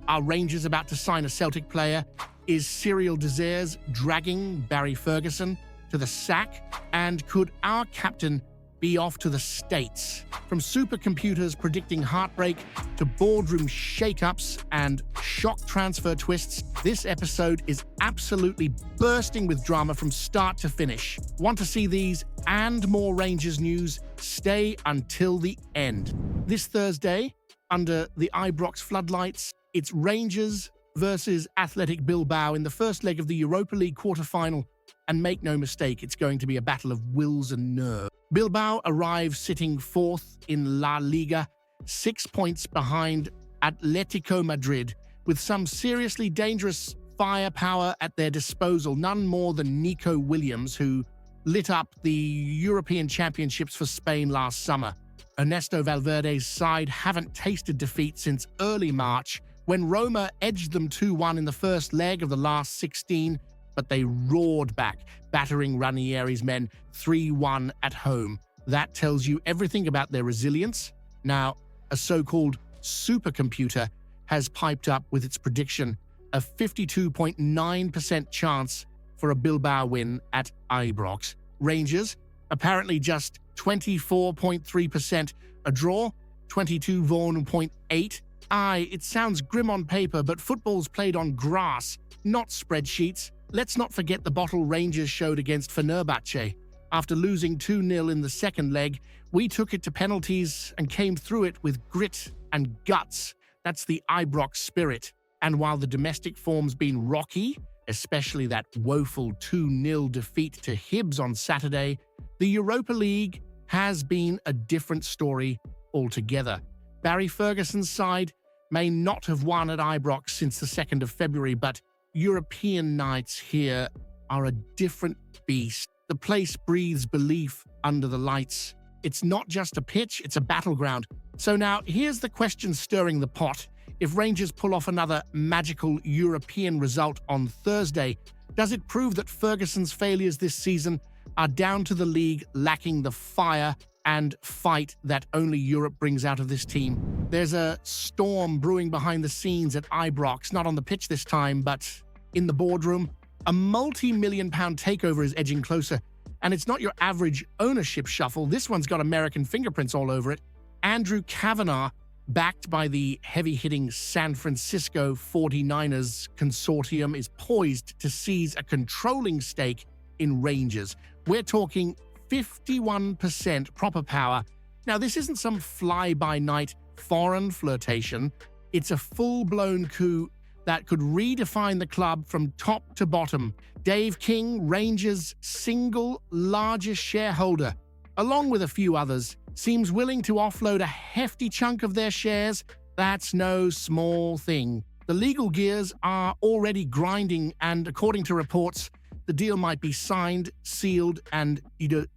Are Rangers about to sign a Celtic player? Is Cyriel Dessers dragging Barry Ferguson to the sack? And could our captain be off to the States? From supercomputers predicting heartbreak to boardroom shake-ups and shock transfer twists, this episode is absolutely bursting with drama from start to finish. Want to see these and more Rangers news? Stay until the end. This Thursday, under the ibrox floodlights, it's Rangers versus Athletic Bilbao in the first leg of the Europa League quarter-final. And make no mistake, it's going to be a battle of wills and nerve. Bilbao arrive sitting fourth in La Liga, 6 points behind Atletico Madrid, with some seriously dangerous firepower at their disposal, none more than Nico Williams, who lit up the European Championships for Spain last summer. Ernesto Valverde's side haven't tasted defeat since early March, when Roma edged them 2-1 in the first leg of the last 16, but they roared back, battering Ranieri's men 3-1 at home. That tells you everything about their resilience. Now, a so-called supercomputer has piped up with its prediction, a 52.9% chance for a Bilbao win at Ibrox. Rangers, apparently just 24.3%, a draw, 22.8%. Aye, it sounds grim on paper, but football's played on grass, not spreadsheets. Let's not forget the bottle Rangers showed against Fenerbahce. After losing 2-0 in the second leg, we took it to penalties and came through it with grit and guts. That's the Ibrox spirit. And while the domestic form's been rocky, especially that woeful 2-0 defeat to Hibs on Saturday, the Europa League has been a different story altogether. Barry Ferguson's side may not have won at Ibrox since the 2nd of February, but European nights here are a different beast. The place breathes belief under the lights. It's not just a pitch, it's a battleground. So now, here's the question stirring the pot. If Rangers pull off another magical European result on Thursday, does it prove that Ferguson's failures this season are down to the league lacking the fire and fight that only Europe brings out of this team? There's a storm brewing behind the scenes at Ibrox, not on the pitch this time, but in the boardroom. A multi-million-pound takeover is edging closer, and it's not your average ownership shuffle. This one's got American fingerprints all over it. Andrew Kavanagh, backed by the heavy-hitting San Francisco 49ers consortium, is poised to seize a controlling stake in Rangers. We're talking 51% proper power. Now, this isn't some fly-by-night foreign flirtation. It's a full-blown coup that could redefine the club from top to bottom. Dave King, Rangers' single largest shareholder, along with a few others, seems willing to offload a hefty chunk of their shares. That's no small thing. The legal gears are already grinding, and according to reports, the deal might be signed, sealed, and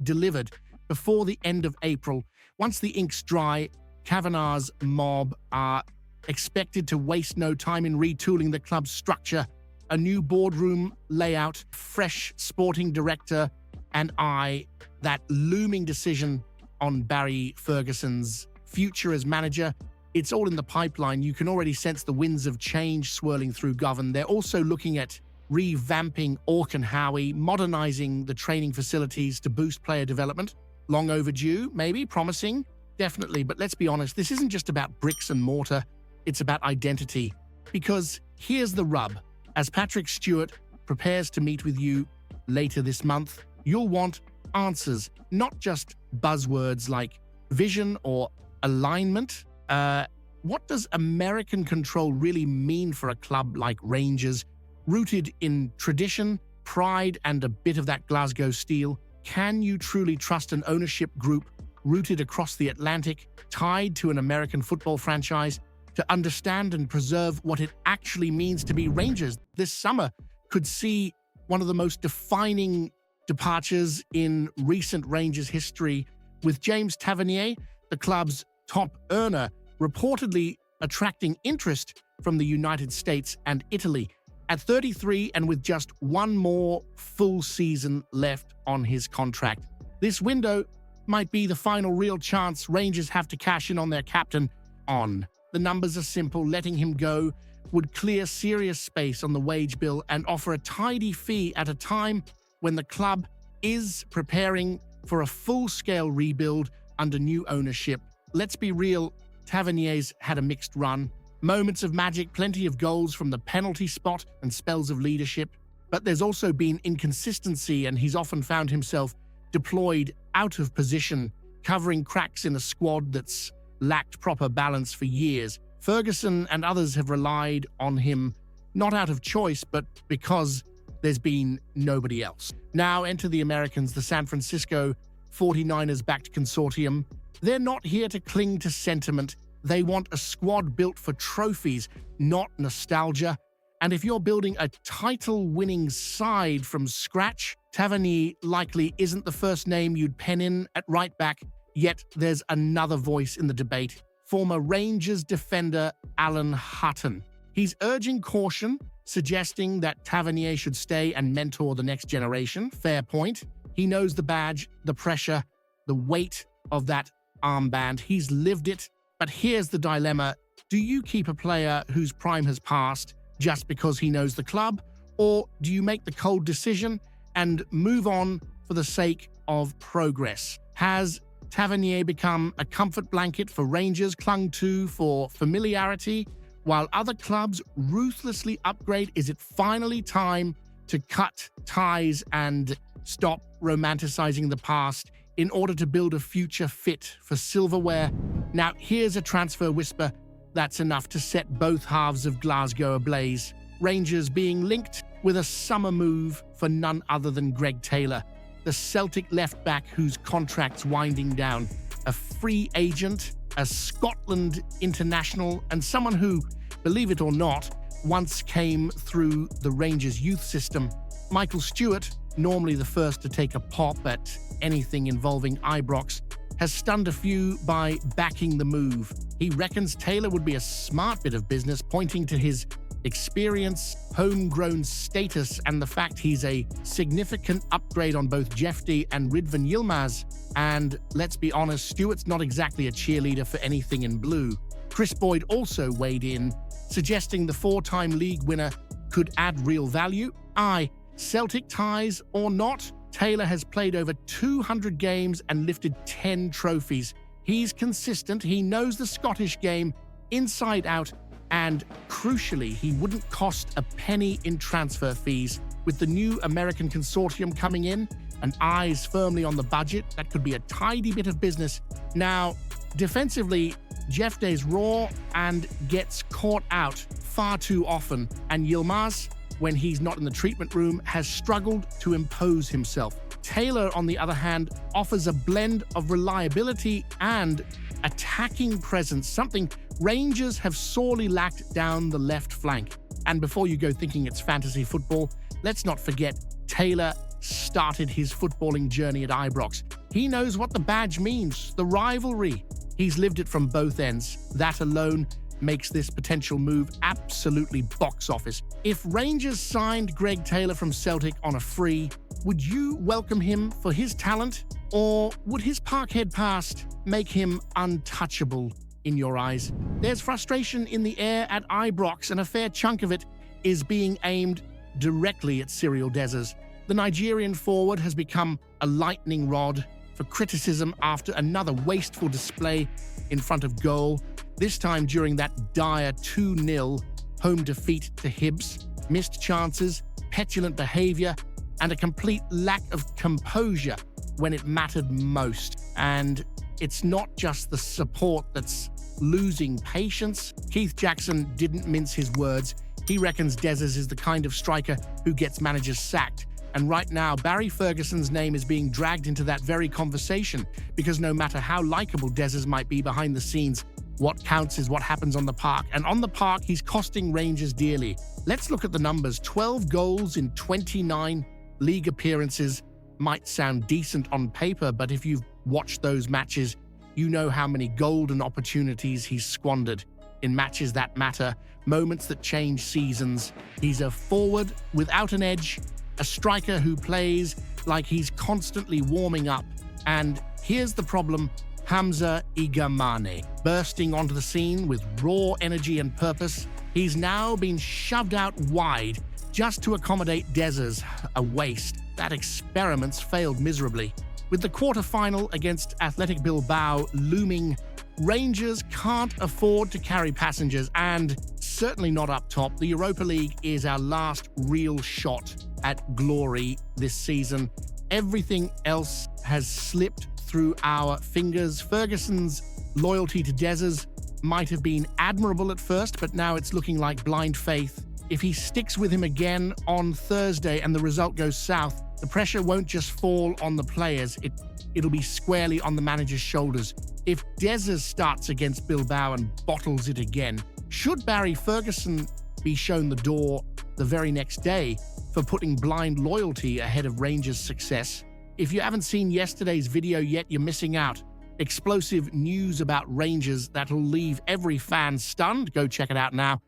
delivered before the end of April. Once the ink's dry, Kavanagh's mob are expected to waste no time in retooling the club's structure, a new boardroom layout, fresh sporting director, and that looming decision on Barry Ferguson's future as manager. It's all in the pipeline. You can already sense the winds of change swirling through Govan. They're also looking at revamping Auchenhowie, modernizing the training facilities to boost player development. Long overdue, maybe, promising, definitely. But let's be honest, this isn't just about bricks and mortar. It's about identity. Because here's the rub. As Patrick Stewart prepares to meet with you later this month, you'll want answers, not just buzzwords like vision or alignment. What does American control really mean for a club like Rangers, rooted in tradition, pride, and a bit of that Glasgow steel? Can you truly trust an ownership group rooted across the Atlantic, tied to an American football franchise, to understand and preserve what it actually means to be Rangers? This summer could see one of the most defining departures in recent Rangers history, with James Tavernier, the club's top earner, reportedly attracting interest from the United States and Italy. At 33 and with just one more full season left on his contract, this window might be the final real chance Rangers have to cash in on their captain. The numbers are simple. Letting him go would clear serious space on the wage bill and offer a tidy fee at a time when the club is preparing for a full-scale rebuild under new ownership. Let's be real, Tavernier's had a mixed run. Moments of magic, plenty of goals from the penalty spot and spells of leadership. But there's also been inconsistency, and he's often found himself deployed out of position, covering cracks in a squad that's lacked proper balance for years. Ferguson and others have relied on him, not out of choice, but because there's been nobody else. Now enter the Americans, the San Francisco 49ers-backed consortium. They're not here to cling to sentiment. They want a squad built for trophies, not nostalgia. And if you're building a title-winning side from scratch, Tavernier likely isn't the first name you'd pen in at right back, yet there's another voice in the debate. Former Rangers defender Alan Hutton. He's urging caution, suggesting that Tavernier should stay and mentor the next generation. Fair point. He knows the badge, the pressure, the weight of that armband. He's lived it. But here's the dilemma. Do you keep a player whose prime has passed just because he knows the club? Or do you make the cold decision and move on for the sake of progress? Has Tavernier become a comfort blanket for Rangers, clung to for familiarity, while other clubs ruthlessly upgrade? Is it finally time to cut ties and stop romanticizing the past in order to build a future fit for silverware? Now, here's a transfer whisper that's enough to set both halves of Glasgow ablaze. Rangers being linked with a summer move for none other than Greg Taylor, the Celtic left-back whose contract's winding down, a free agent, a Scotland international, and someone who, believe it or not, once came through the Rangers youth system. Michael Stewart, normally the first to take a pop at anything involving Ibrox, has stunned a few by backing the move. He reckons Taylor would be a smart bit of business, pointing to his experience, homegrown status, and the fact he's a significant upgrade on both Jefty and Ridvan Yilmaz. And let's be honest, Stewart's not exactly a cheerleader for anything in blue. Chris Boyd also weighed in, suggesting the four-time league winner could add real value. Celtic ties or not, Taylor has played over 200 games and lifted 10 trophies. He's consistent, he knows the Scottish game inside out, and crucially, he wouldn't cost a penny in transfer fees. With the new American consortium coming in and eyes firmly on the budget, that could be a tidy bit of business. Now, defensively, Jefty's raw and gets caught out far too often, and Yilmaz, when he's not in the treatment room, has struggled to impose himself. Taylor, on the other hand, offers a blend of reliability and attacking presence, something Rangers have sorely lacked down the left flank. And before you go thinking it's fantasy football, let's not forget Taylor started his footballing journey at Ibrox. He knows what the badge means, the rivalry. He's lived it from both ends. That alone makes this potential move absolutely box office. If Rangers signed Greg Taylor from Celtic on a free, would you welcome him for his talent? Or would his Parkhead past make him untouchable in your eyes? There's frustration in the air at Ibrox, and a fair chunk of it is being aimed directly at Cyriel Dessers. The Nigerian forward has become a lightning rod for criticism after another wasteful display in front of goal, this time during that dire 2-0 home defeat to Hibs. Missed chances, petulant behavior, and a complete lack of composure when it mattered most. And it's not just the support that's losing patience. Keith Jackson didn't mince his words. He reckons Dessers is the kind of striker who gets managers sacked. And right now, Barry Ferguson's name is being dragged into that very conversation, because no matter how likable Dessers might be behind the scenes, what counts is what happens on the park. And on the park, he's costing Rangers dearly. Let's look at the numbers. 12 goals in 29 league appearances might sound decent on paper, but if you've watched those matches, you know how many golden opportunities he's squandered in matches that matter, moments that change seasons. He's a forward without an edge, a striker who plays like he's constantly warming up. And here's the problem: Hamza Igamane, bursting onto the scene with raw energy and purpose. He's now been shoved out wide just to accommodate Dessers, a waste. That experiment's failed miserably. With the quarter-final against Athletic Bilbao looming, Rangers can't afford to carry passengers, and certainly not up top. The Europa League is our last real shot at glory this season. Everything else has slipped through our fingers. Ferguson's loyalty to Dessers might have been admirable at first, but now it's looking like blind faith. If he sticks with him again on Thursday and the result goes south, the pressure won't just fall on the players, it'll be squarely on the manager's shoulders. If Dessers starts against Bilbao and bottles it again, should Barry Ferguson be shown the door the very next day for putting blind loyalty ahead of Rangers' success? If you haven't seen yesterday's video yet, you're missing out. Explosive news about Rangers that'll leave every fan stunned. Go check it out now.